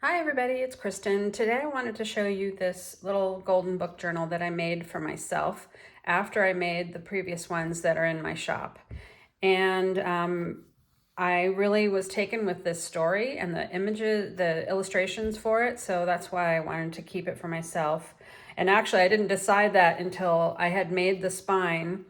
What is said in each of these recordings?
Hi everybody, it's Kristen. Today I wanted to show you this little golden book journal that I made for myself after I made the previous ones that are in my shop. And I really was taken with this story and the images, the illustrations for it, so that's why I wanted to keep it for myself. And actually I didn't decide that until I had made the spine.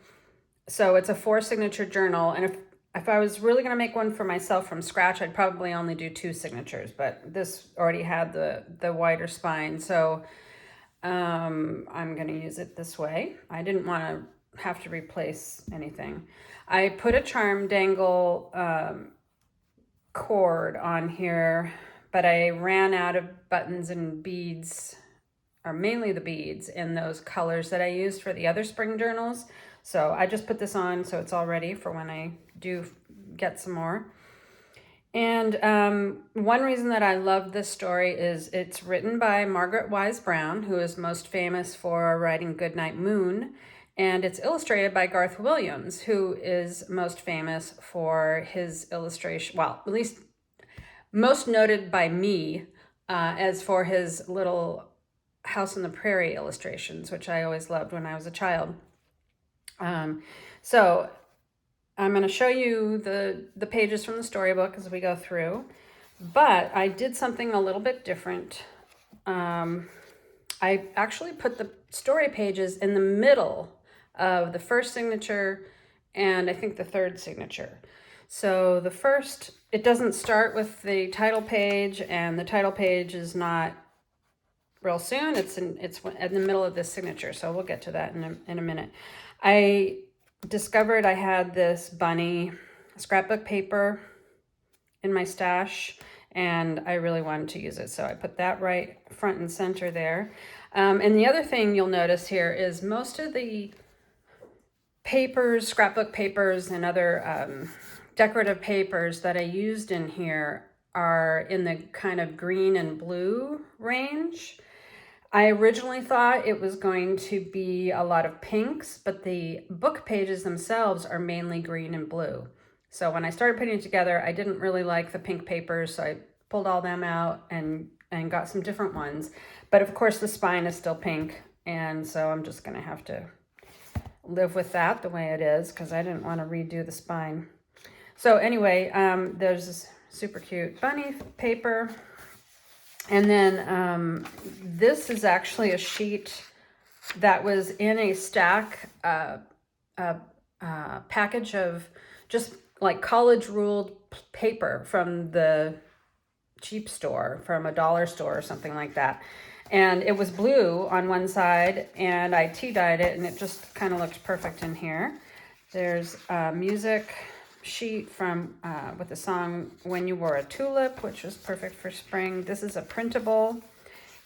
So it's a 4 signature journal, and if I was really going to make one for myself from scratch, I'd probably only do 2 signatures, but this already had the wider spine, so I'm going to use it this way. I didn't want to have to replace anything. I put a charm dangle cord on here, but I ran out of buttons and beads, or mainly the beads, in those colors that I used for the other spring journals. So I just put this on so it's all ready for when I do get some more. And one reason that I love this story is it's written by Margaret Wise Brown, who is most famous for writing Goodnight Moon. And it's illustrated by Garth Williams, who is most famous for his illustration, well, at least most noted by me as for his little House on the Prairie illustrations, which I always loved when I was a child. So I'm going to show you the pages from the storybook as we go through, but I did something a little bit different. I actually put the story pages in the middle of the first signature and I think the third signature. So the first, it doesn't start with the title page, and the title page is not real soon. It's in the middle of this signature, so we'll get to that in a minute. I discovered I had this bunny scrapbook paper in my stash, and I really wanted to use it, so I put that right front and center there. And the other thing you'll notice here is most of the papers, scrapbook papers, and other decorative papers that I used in here are in the kind of green and blue range. I originally thought it was going to be a lot of pinks, but the book pages themselves are mainly green and blue. So when I started putting it together, I didn't really like the pink papers, so I pulled all them out and got some different ones. But of course the spine is still pink, and so I'm just gonna have to live with that the way it is because I didn't want to redo the spine. So anyway, there's this super cute bunny paper. And then this is actually a sheet that was in a stack, package of just like college ruled paper from the cheap store, from a dollar store or something like that. And it was blue on one side, and I tea dyed it, and it just kind of looks perfect in here. There's a music sheet from with the song When You Wore a Tulip, which was perfect for spring. This is a printable.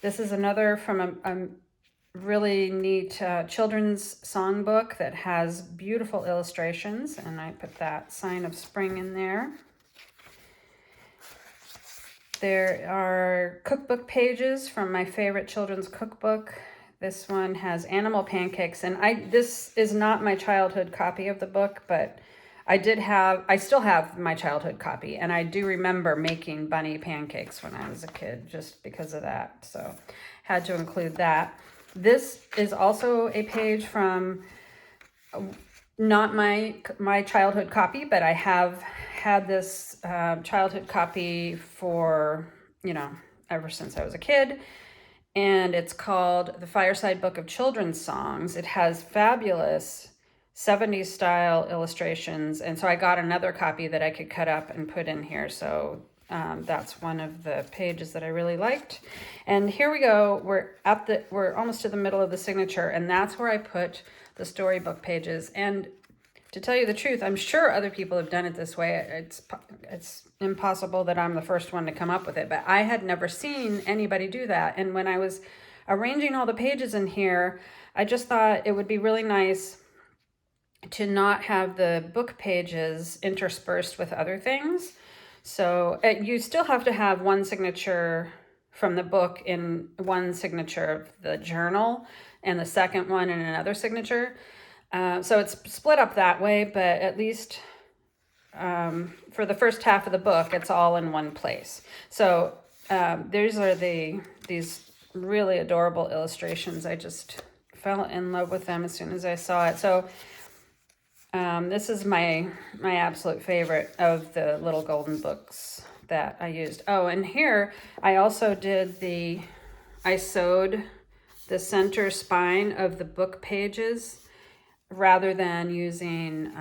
This is another from a really neat children's songbook that has beautiful illustrations, and I put that sign of spring in there. There are cookbook pages from my favorite children's cookbook. This one has animal pancakes, and this is not my childhood copy of the book, but I still have my childhood copy, and I do remember making bunny pancakes when I was a kid just because of that, so had to include that. This is also a page from not my childhood copy, but I have had this childhood copy for, ever since I was a kid. And it's called The Fireside Book of Children's Songs. It has fabulous 70s style illustrations. And so I got another copy that I could cut up and put in here. So that's one of the pages that I really liked. And here we go. We're almost to the middle of the signature, and that's where I put the storybook pages. And to tell you the truth, I'm sure other people have done it this way. It's impossible that I'm the first one to come up with it, but I had never seen anybody do that. And when I was arranging all the pages in here, I just thought it would be really nice to not have the book pages interspersed with other things. So you still have to have one signature from the book in one signature of the journal, and the second one in another signature. So it's split up that way, but at least for the first half of the book, it's all in one place. So these are these really adorable illustrations. I just fell in love with them as soon as I saw it. So this is my absolute favorite of the little golden books that I used. Oh, and here I also did I sewed the center spine of the book pages rather than using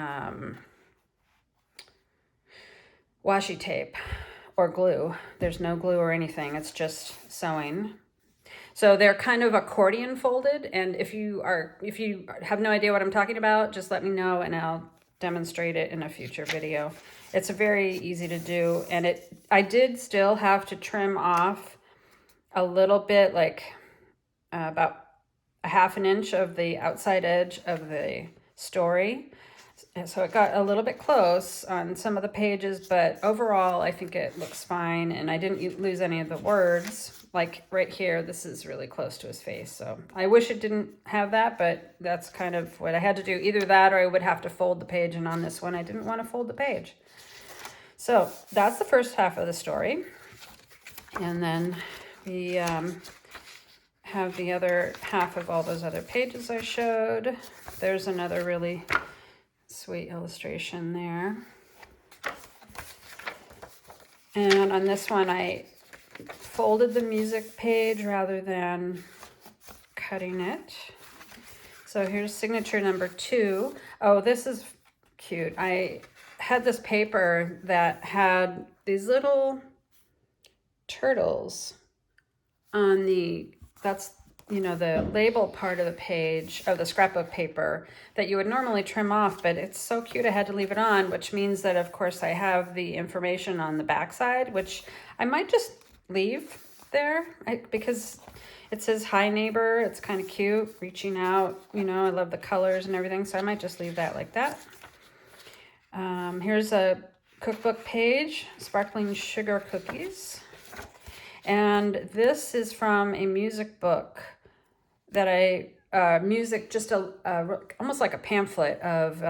washi tape or glue. There's no glue or anything, it's just sewing. So they're kind of accordion folded, and if you have no idea what I'm talking about, just let me know and I'll demonstrate it in a future video. It's very easy to do, and I did still have to trim off a little bit, like about a ½ inch of the outside edge of the story. And so it got a little bit close on some of the pages, but overall I think it looks fine, and I didn't lose any of the words. Like right here, this is really close to his face, so I wish it didn't have that, but that's kind of what I had to do. Either that or I would have to fold the page, and on this one I didn't want to fold the page. So that's the first half of the story, and then we have the other half of all those other pages I showed. There's another really sweet illustration there. And on this one, I folded the music page rather than cutting it. So here's signature number 2. Oh, this is cute. I had this paper that had these little turtles on that's the label part of the page of the scrapbook paper that you would normally trim off, but it's so cute I had to leave it on, which means that of course I have the information on the back side, which I might just leave there because it says hi neighbor. It's kind of cute, reaching out, I love the colors and everything, so I might just leave that like that. Here's a cookbook page, sparkling sugar cookies. And this is from a music book that almost like a pamphlet of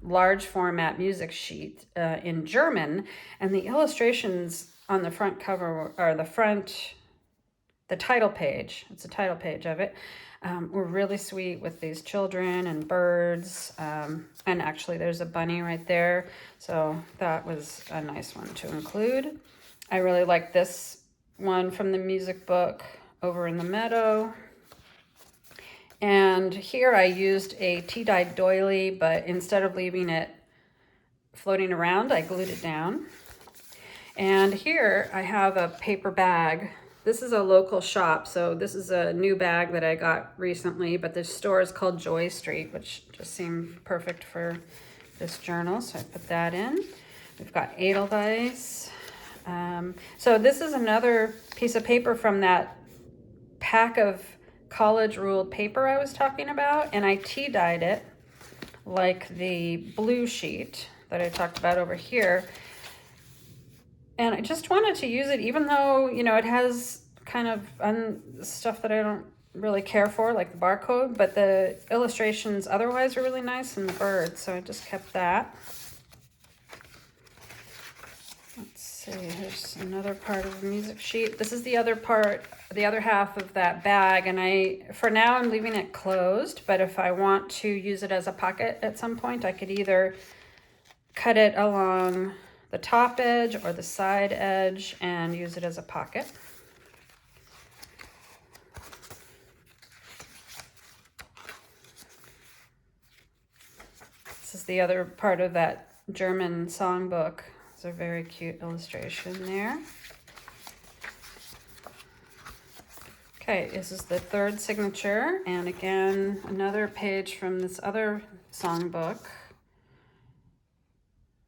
large format music sheet in German. And the illustrations on the front cover, or the title page, it's a title page of it, were really sweet with these children and birds. And actually there's a bunny right there. So that was a nice one to include. I really like this one from the music book, Over in the Meadow. And here I used a tea-dyed doily, but instead of leaving it floating around, I glued it down. And here I have a paper bag. This is a local shop, so this is a new bag that I got recently, but the store is called Joy Street, which just seemed perfect for this journal, so I put that in. We've got Edelweiss. So this is another piece of paper from that pack of college ruled paper I was talking about, and I tea-dyed it like the blue sheet that I talked about over here. And I just wanted to use it, even though, it has kind of stuff that I don't really care for, like the barcode, but the illustrations otherwise are really nice, and the birds, so I just kept that. Here's another part of the music sheet. This is the other half of that bag, and for now I'm leaving it closed, but if I want to use it as a pocket at some point, I could either cut it along the top edge or the side edge and use it as a pocket. This is the other part of that German songbook. It's a very cute illustration there. Okay, this is the third signature, and again, another page from this other songbook.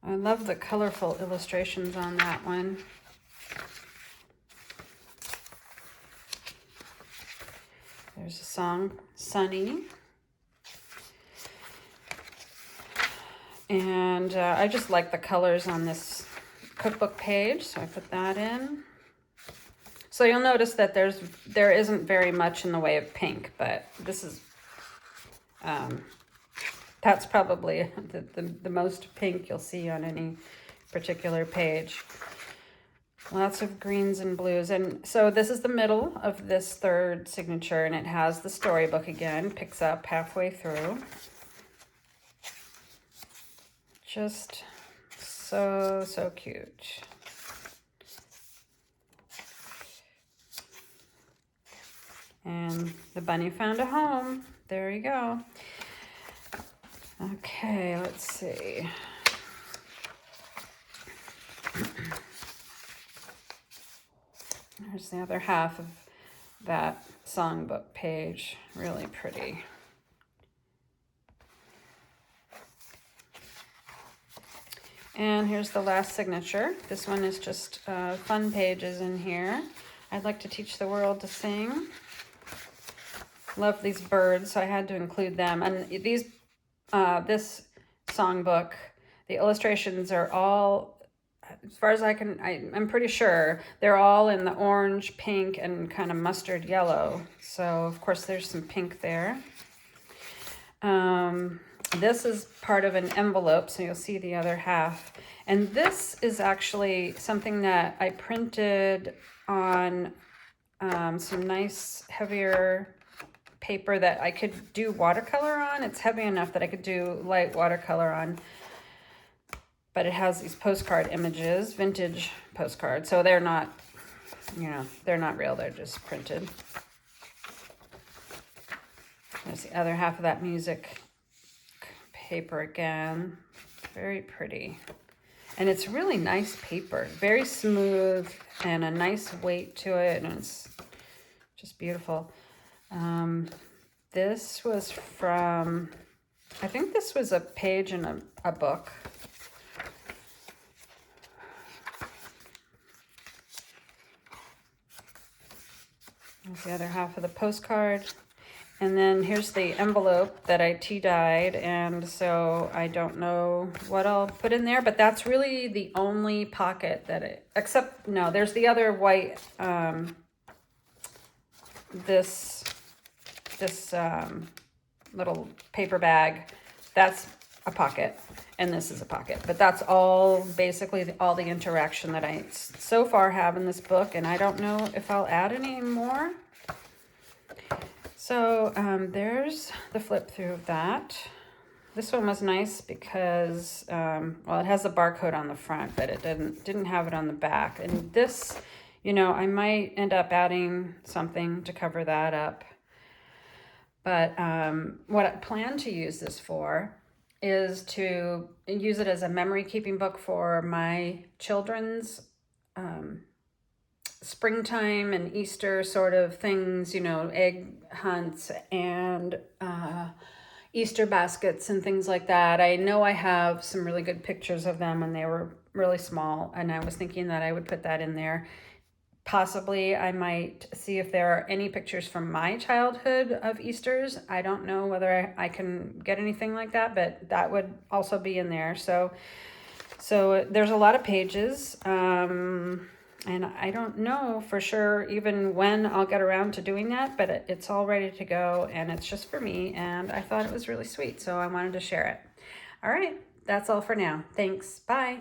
I love the colorful illustrations on that one. There's a song, Sunny. And I just like the colors on this cookbook page, so I put that in. So you'll notice that there isn't very much in the way of pink, but this is, that's probably the most pink you'll see on any particular page. Lots of greens and blues. And so this is the middle of this third signature, and it has the storybook again, picks up halfway through. Just so, so cute. And the bunny found a home. There you go. Okay, let's see. There's the other half of that songbook page. Really pretty. And here's the last signature. This one is just fun pages in here. I'd like to teach the world to sing. Love these birds, so I had to include them. And these, this songbook, the illustrations are all, as far as I'm pretty sure, they're all in the orange, pink, and kind of mustard yellow. So, of course, there's some pink there. This is part of an envelope, so you'll see the other half. And this is actually something that I printed on some nice, heavier paper that I could do watercolor on. It's heavy enough that I could do light watercolor on. But it has these postcard images, vintage postcards. So they're not, you know, they're not real. They're just printed. There's the other half of that music paper again. Very pretty. And it's really nice paper. Very smooth and a nice weight to it. And it's just beautiful. This was from, I think this was a page in a book. Here's the other half of the postcard. And then here's the envelope that I tea-dyed, and so I don't know what I'll put in there, but that's really the only pocket that except, no, there's the other white, this little paper bag, that's a pocket, and this is a pocket. But that's all, basically all the interaction that I so far have in this book, and I don't know if I'll add any more. So there's the flip through of that. This one was nice because, well, it has a barcode on the front, but it didn't have it on the back. And this, you know, I might end up adding something to cover that up. But what I plan to use this for is to use it as a memory keeping book for my children's springtime and Easter sort of things, you know, egg hunts and Easter baskets and things like that. I know I have some really good pictures of them when they were really small, and I was thinking that I would put that in there. Possibly I might see if there are any pictures from my childhood of Easters. I don't know whether I can get anything like that, but that would also be in there. So there's a lot of pages. And I don't know for sure even when I'll get around to doing that, but it's all ready to go, and it's just for me, and I thought it was really sweet, so I wanted to share it. All right, that's all for now. Thanks. Bye.